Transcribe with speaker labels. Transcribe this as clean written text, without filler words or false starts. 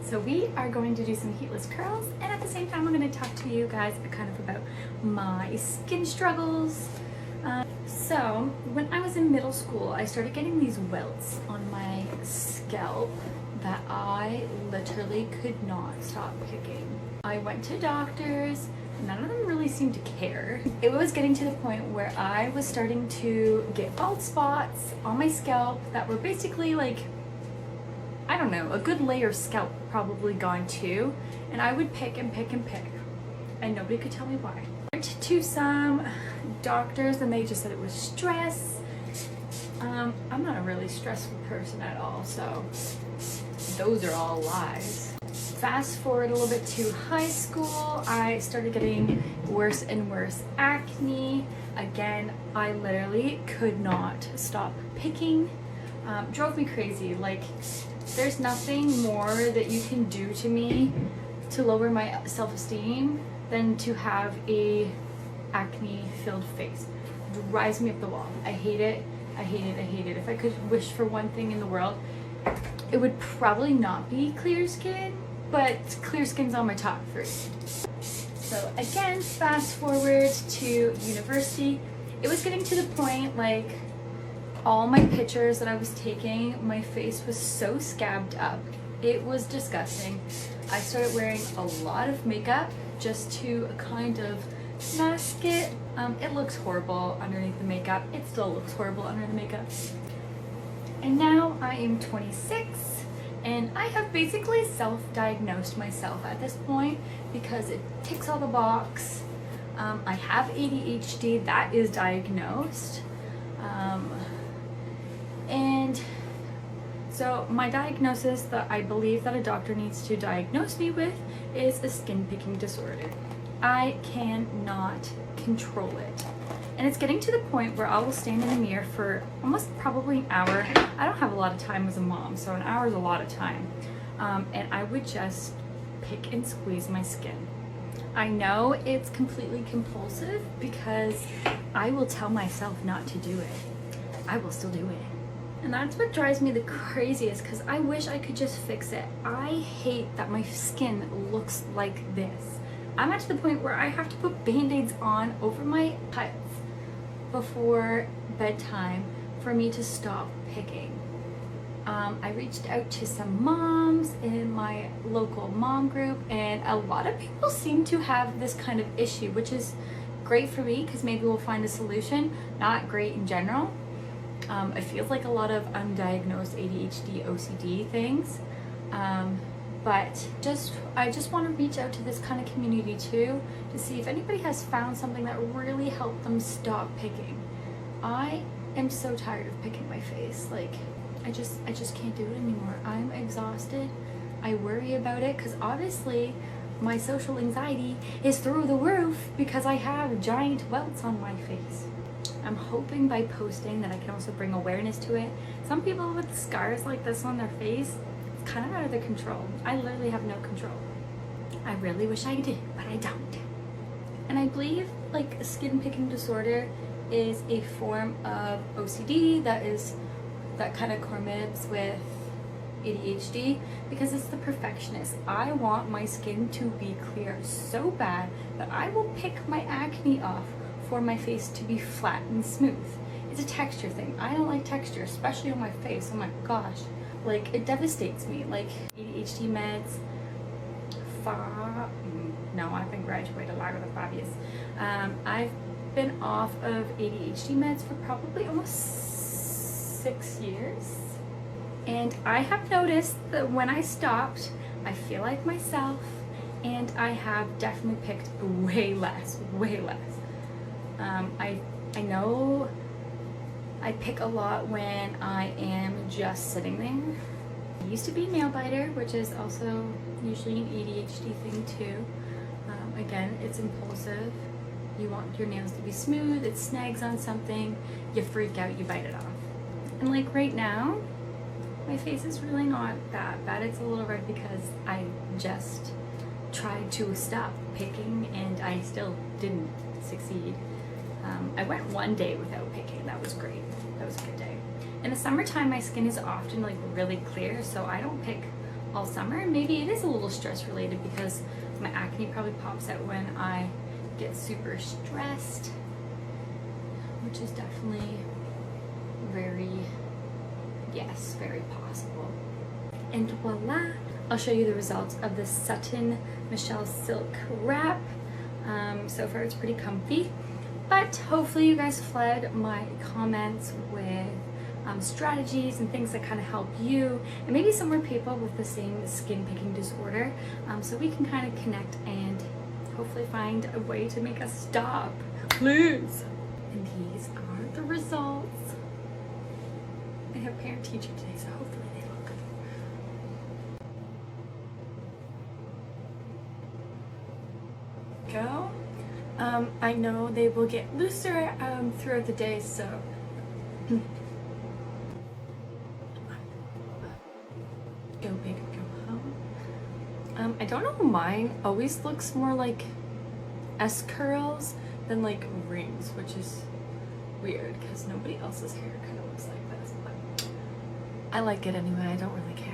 Speaker 1: So we are going to do some heatless curls, and at the same time I'm going to talk to you guys kind of about my skin struggles. So when I was in middle school, I started getting these welts on my scalp that I literally could not stop picking. I went to doctors, none of them really seemed to care. It was getting to the point where I was starting to get bald spots on my scalp that were basically like, I don't know, a good layer of scalp probably gone too, and I would pick and pick and pick, and nobody could tell me why. I went to some doctors and they just said it was stress. I'm not a really stressful person at all, so those are all lies. Fast forward a little bit to high school, I started getting worse and worse acne. Again, I literally could not stop picking. Drove me crazy. Like, there's nothing more that you can do to me to lower my self-esteem than to have a acne-filled face. It drives me up the wall. I hate it. I hate it. I hate it. If I could wish for one thing in the world, it would probably not be clear skin, but clear skin's on my top 3. So again, fast forward to university. It was getting to the point, like, all my pictures that I was taking, my face was so scabbed up. It was disgusting. I started wearing a lot of makeup just to kind of mask it. It looks horrible underneath the makeup. It still looks horrible under the makeup. And now I am 26 and I have basically self-diagnosed myself at this point because it ticks all the box. I have ADHD, that is diagnosed. And so my diagnosis that I believe that a doctor needs to diagnose me with is a skin picking disorder. I cannot control it. And it's getting to the point where I will stand in the mirror for almost probably an hour. I don't have a lot of time as a mom, so an hour is a lot of time. And I would just pick and squeeze my skin. I know it's completely compulsive because I will tell myself not to do it. I will still do it. And that's what drives me the craziest, because I wish I could just fix it. I hate that my skin looks like this. I'm at the point where I have to put band-aids on over my cuts before bedtime for me to stop picking. I reached out to some moms in my local mom group, and a lot of people seem to have this kind of issue, which is great for me because maybe we'll find a solution. Not great in general. It feels like a lot of undiagnosed ADHD, OCD things. But I just want to reach out to this kind of community too, to see if anybody has found something that really helped them stop picking. I am so tired of picking my face. Like, I just can't do it anymore. I'm exhausted. I worry about it because obviously my social anxiety is through the roof because I have giant welts on my face. I'm hoping by posting that I can also bring awareness to it. Some people with scars like this on their face, it's kind of out of their control. I literally have no control. I really wish I did, but I don't. And I believe like a skin picking disorder is a form of OCD that kind of correlates with ADHD because it's the perfectionist. I want my skin to be clear so bad that I will pick my acne off for my face to be flat and smooth. It's a texture thing. I don't like texture, especially on my face. Oh my gosh. Like, it devastates me. Like, ADHD meds, no, I've been graduated longer than 5 years. I've been off of ADHD meds for probably almost 6 years. And I have noticed that when I stopped, I feel like myself, and I have definitely picked way less. I know I pick a lot when I am just sitting there. I used to be a nail biter, which is also usually an ADHD thing too. Again, it's impulsive. You want your nails to be smooth, it snags on something, you freak out, you bite it off. And like right now, my face is really not that bad. It's a little red because I just tried to stop picking and I still didn't succeed. I went one day without picking. That was great. That was a good day. In the summertime, my skin is often like really clear, so I don't pick all summer. And maybe it is a little stress related because my acne probably pops out when I get super stressed, which is definitely very possible. And voila, I'll show you the results of the Sutton Michelle Silk Wrap. So far it's pretty comfy, but hopefully you guys flood my comments with strategies and things that kind of help you and maybe some more people with the same skin picking disorder, so we can kind of connect and hopefully find a way to make us stop, please. And these are the results. I have parent teacher today, so hopefully they look good. Go. I know they will get looser throughout the day, so go big or go home. I don't know, mine always looks more like S curls than like rings, which is weird because nobody else's hair kind of looks like this, but I like it anyway. I don't really care.